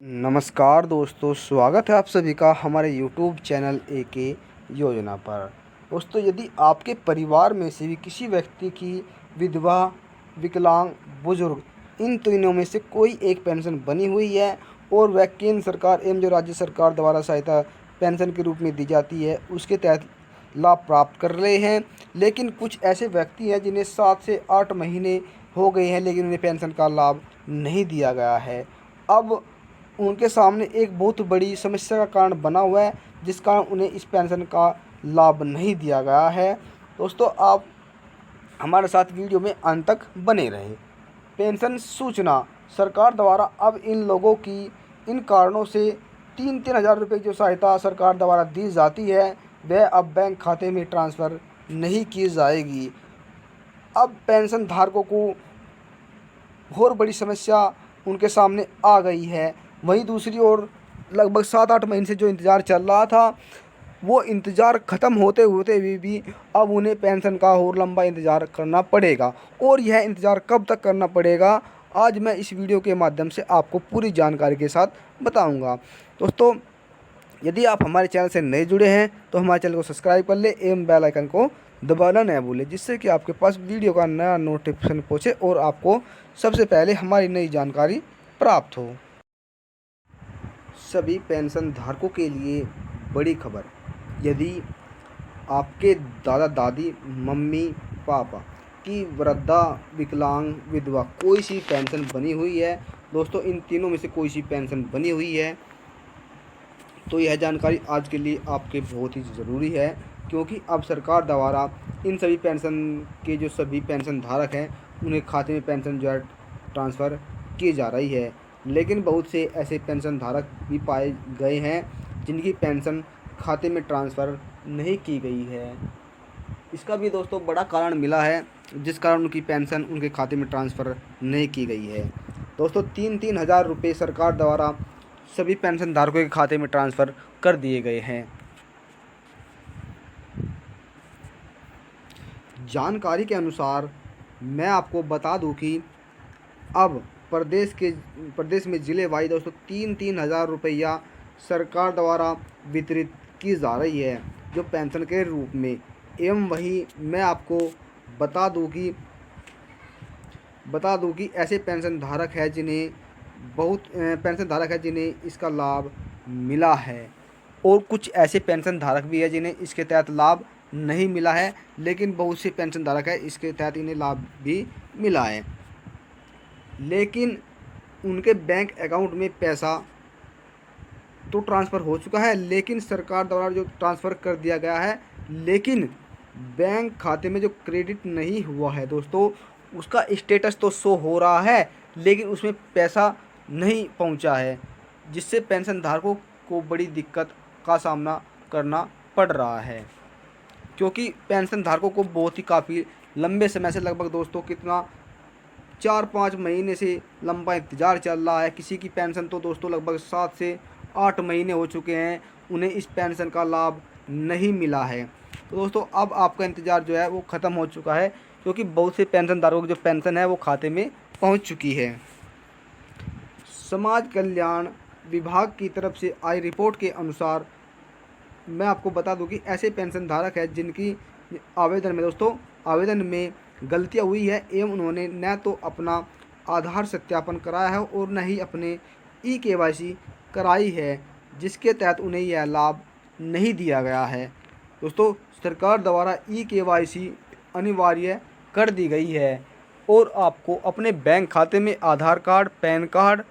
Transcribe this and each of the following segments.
नमस्कार दोस्तों, स्वागत है आप सभी का हमारे यूट्यूब चैनल एके योजना पर। दोस्तों, यदि आपके परिवार में से भी किसी व्यक्ति की विधवा, विकलांग, बुजुर्ग इन तीनों में से कोई एक पेंशन बनी हुई है और वह केंद्र सरकार एवं जो राज्य सरकार द्वारा सहायता पेंशन के रूप में दी जाती है उसके तहत लाभ प्राप्त कर रहे हैं, लेकिन कुछ ऐसे व्यक्ति हैं जिन्हें 7 से 8 महीने हो गए हैं लेकिन उन्हें पेंशन का लाभ नहीं दिया गया है। अब उनके सामने एक बहुत बड़ी समस्या का कारण बना हुआ है, जिस कारण उन्हें इस पेंशन का लाभ नहीं दिया गया है। दोस्तों, आप हमारे साथ वीडियो में अंत तक बने रहें। पेंशन सूचना सरकार द्वारा अब इन लोगों की इन कारणों से 3-3 हज़ार रुपये जो सहायता सरकार द्वारा दी जाती है वह अब बैंक खाते में ट्रांसफ़र नहीं की जाएगी। अब पेंशन धारकों को और बड़ी समस्या उनके सामने आ गई है। वहीं दूसरी ओर लगभग 7-8 महीने से जो इंतज़ार चल रहा था वो इंतज़ार ख़त्म होते होते हुए भी अब उन्हें पेंशन का और लंबा इंतज़ार करना पड़ेगा। और यह इंतज़ार कब तक करना पड़ेगा, आज मैं इस वीडियो के माध्यम से आपको पूरी जानकारी के साथ बताऊंगा। दोस्तों, यदि आप हमारे चैनल से नए जुड़े हैं तो हमारे चैनल को सब्सक्राइब कर ले एवं बेल आइकन को दबाना न भूलें, जिससे कि आपके पास वीडियो का नया नोटिफिकेशन पहुँचे और आपको सबसे पहले हमारी नई जानकारी प्राप्त हो। सभी पेंशन धारकों के लिए बड़ी खबर। यदि आपके दादा दादी, मम्मी पापा की वृद्धा, विकलांग, विधवा कोई सी पेंशन बनी हुई है, दोस्तों इन तीनों में से कोई सी पेंशन बनी हुई है तो यह जानकारी आज के लिए आपके बहुत ही ज़रूरी है, क्योंकि अब सरकार द्वारा इन सभी पेंशन के जो सभी पेंशन धारक हैं उन्हें खाते में पेंशन जो है ट्रांसफ़र की जा रही है। लेकिन बहुत से ऐसे पेंशन धारक भी पाए गए हैं जिनकी पेंशन खाते में ट्रांसफ़र नहीं की गई है। इसका भी दोस्तों बड़ा कारण मिला है, जिस कारण उनकी पेंशन उनके खाते में ट्रांसफ़र नहीं की गई है। दोस्तों, 3-3 हज़ार रुपये सरकार द्वारा सभी पेंशन धारकों के खाते में ट्रांसफ़र कर दिए गए हैं। जानकारी के अनुसार मैं आपको बता दूं कि अब प्रदेश में ज़िले वाइज दोस्तों 3-3 हज़ार रुपया सरकार द्वारा वितरित की जा रही है जो पेंशन के रूप में। एवं वही मैं आपको बता दूं कि ऐसे पेंशन धारक हैं जिन्हें इसका लाभ मिला है, और कुछ ऐसे पेंशन धारक भी हैं जिन्हें इसके तहत लाभ नहीं मिला है, लेकिन बहुत से पेंशन धारक हैं इसके तहत इन्हें लाभ भी मिला है। लेकिन उनके बैंक अकाउंट में पैसा तो ट्रांसफ़र हो चुका है, लेकिन सरकार द्वारा जो ट्रांसफ़र कर दिया गया है, लेकिन बैंक खाते में जो क्रेडिट नहीं हुआ है दोस्तों, उसका स्टेटस तो शो हो रहा है लेकिन उसमें पैसा नहीं पहुंचा है, जिससे पेंशन धारकों को बड़ी दिक्कत का सामना करना पड़ रहा है। क्योंकि पेंशन धारकों को बहुत ही काफ़ी लंबे समय से, लगभग दोस्तों कितना 4-5 महीने से लंबा इंतज़ार चल रहा है। किसी की पेंशन तो दोस्तों लगभग 7 से 8 महीने हो चुके हैं, उन्हें इस पेंशन का लाभ नहीं मिला है। तो दोस्तों, अब आपका इंतज़ार जो है वो ख़त्म हो चुका है, क्योंकि बहुत से पेंशनधारकों की जो पेंशन है वो खाते में पहुंच चुकी है। समाज कल्याण विभाग की तरफ से आई रिपोर्ट के अनुसार मैं आपको बता दूं कि ऐसे पेंशन धारक हैं जिनकी आवेदन में गलतियां हुई है एवं उन्होंने न तो अपना आधार सत्यापन कराया है और न ही अपने ई-केवाईसी कराई है, जिसके तहत उन्हें यह लाभ नहीं दिया गया है। दोस्तों, सरकार द्वारा ई-केवाईसी अनिवार्य कर दी गई है और आपको अपने बैंक खाते में आधार कार्ड, पैन कार्ड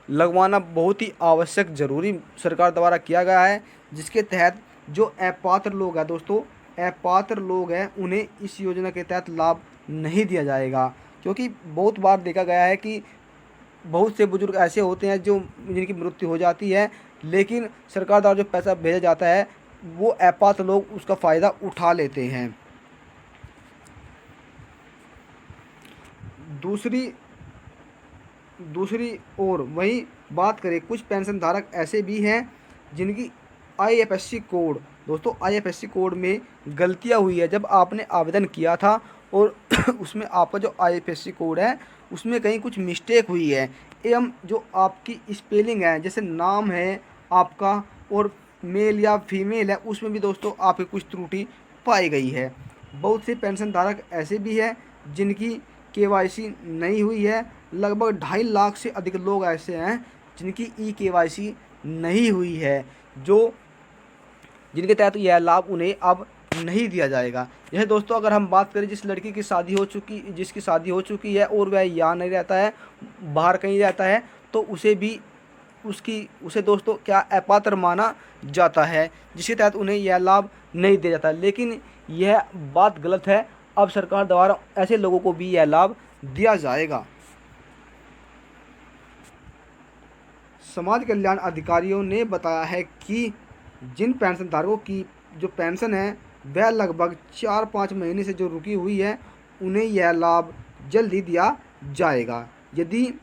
लगवाना बहुत ही आवश्यक ज़रूरी सरकार द्वारा किया गया है, जिसके तहत जो अपात्र लोग हैं दोस्तों, अपात्र लोग हैं उन्हें इस योजना के तहत लाभ नहीं दिया जाएगा। क्योंकि बहुत बार देखा गया है कि बहुत से बुजुर्ग ऐसे होते हैं जिनकी मृत्यु हो जाती है, लेकिन सरकार द्वारा जो पैसा भेजा जाता है वो अपात्र लोग उसका फ़ायदा उठा लेते हैं। दूसरी ओर वहीं बात करें, कुछ पेंशन धारक ऐसे भी हैं जिनकी आईएफएससी कोड में गलतियां हुई है। जब आपने आवेदन किया था और उसमें आपका जो IFSC कोड है उसमें कहीं कुछ मिस्टेक हुई है, एवं जो आपकी स्पेलिंग है, जैसे नाम है आपका और मेल या फीमेल है, उसमें भी दोस्तों आपकी कुछ त्रुटि पाई गई है। बहुत से पेंशन धारक ऐसे भी हैं जिनकी KYC नहीं हुई है। लगभग 2.5 लाख से अधिक लोग ऐसे हैं जिनकी KYC नहीं हुई है, जो जिनके तहत यह लाभ उन्हें अब नहीं दिया जाएगा। यह दोस्तों अगर हम बात करें जिसकी शादी हो चुकी है और वह यहाँ नहीं रहता है, बाहर कहीं रहता है, तो उसे भी उसे दोस्तों क्या अपात्र माना जाता है, जिसके तहत उन्हें यह लाभ नहीं दिया जाता। लेकिन यह बात गलत है, अब सरकार द्वारा ऐसे लोगों को भी यह लाभ दिया जाएगा। समाज कल्याण अधिकारियों ने बताया है कि जिन पेंशन धारकों की जो पेंशन है वह लगभग 4-5 महीने से जो रुकी हुई है, उन्हें यह लाभ जल्द ही दिया जाएगा। यदि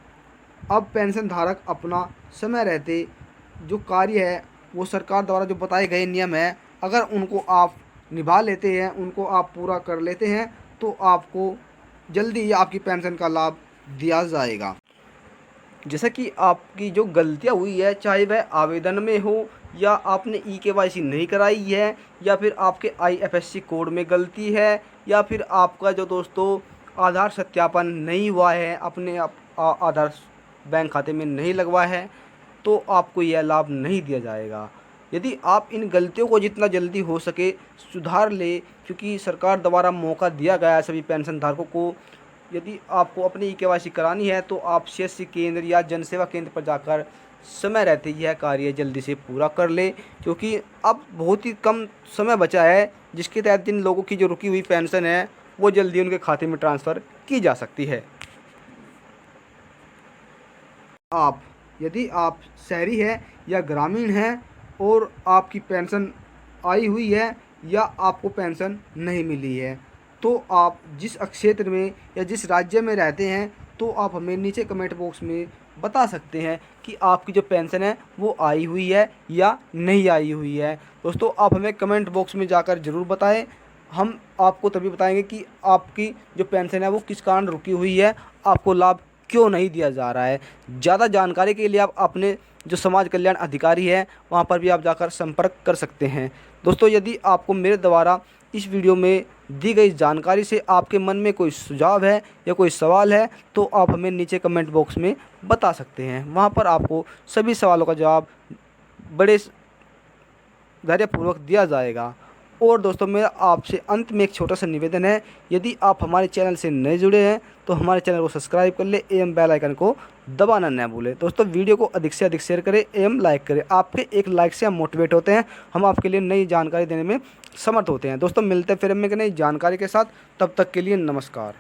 अब पेंशन धारक अपना समय रहते जो कार्य है, वो सरकार द्वारा जो बताए गए नियम है, अगर उनको आप निभा लेते हैं, उनको आप पूरा कर लेते हैं, तो आपको जल्दी ही आपकी पेंशन का लाभ दिया जाएगा। जैसा कि आपकी जो गलतियां हुई है, चाहे वह आवेदन में हो या आपने KYC नहीं कराई है, या फिर आपके IFSC कोड में गलती है, या फिर आपका जो दोस्तों आधार सत्यापन नहीं हुआ है, अपने आधार बैंक खाते में नहीं लगवा है, तो आपको यह लाभ नहीं दिया जाएगा। यदि आप इन गलतियों को जितना जल्दी हो सके सुधार ले, क्योंकि सरकार द्वारा मौका दिया गया है सभी पेंशन धारकों को। यदि आपको अपनी KYC करानी है तो आप CSC केंद्र या जनसेवा केंद्र पर जाकर समय रहते यह कार्य जल्दी से पूरा कर ले, क्योंकि अब बहुत ही कम समय बचा है जिसके तहत जिन लोगों की जो रुकी हुई पेंशन है वो जल्दी उनके खाते में ट्रांसफ़र की जा सकती है। यदि आप शहरी हैं या ग्रामीण हैं और आपकी पेंशन आई हुई है या आपको पेंशन नहीं मिली है, तो आप जिस क्षेत्र में या जिस राज्य में रहते हैं, तो आप हमें नीचे कमेंट बॉक्स में बता सकते हैं कि आपकी जो पेंशन है वो आई हुई है या नहीं आई हुई है। दोस्तों आप हमें कमेंट बॉक्स में जाकर ज़रूर बताएं, हम आपको तभी बताएंगे कि आपकी जो पेंशन है वो किस कारण रुकी हुई है, आपको लाभ क्यों नहीं दिया जा रहा है। ज़्यादा जानकारी के लिए आप अपने जो समाज कल्याण अधिकारी है वहाँ पर भी आप जाकर संपर्क कर सकते हैं। दोस्तों यदि आपको मेरे द्वारा इस वीडियो में दी गई जानकारी से आपके मन में कोई सुझाव है या कोई सवाल है, तो आप हमें नीचे कमेंट बॉक्स में बता सकते हैं। वहाँ पर आपको सभी सवालों का जवाब बड़े धैर्यपूर्वक दिया जाएगा। और दोस्तों मेरा आपसे अंत में एक छोटा सा निवेदन है, यदि आप हमारे चैनल से नए जुड़े हैं तो हमारे चैनल को सब्सक्राइब कर ले एवं बेल आइकन को दबाना न भूलें। दोस्तों वीडियो को अधिक से अधिक शेयर करें एवं लाइक करें। आपके एक लाइक से हम मोटिवेट होते हैं, हम आपके लिए नई जानकारी देने में समर्थ होते हैं। दोस्तों मिलते हैं फिर हम एक नई जानकारी के साथ, तब तक के लिए नमस्कार।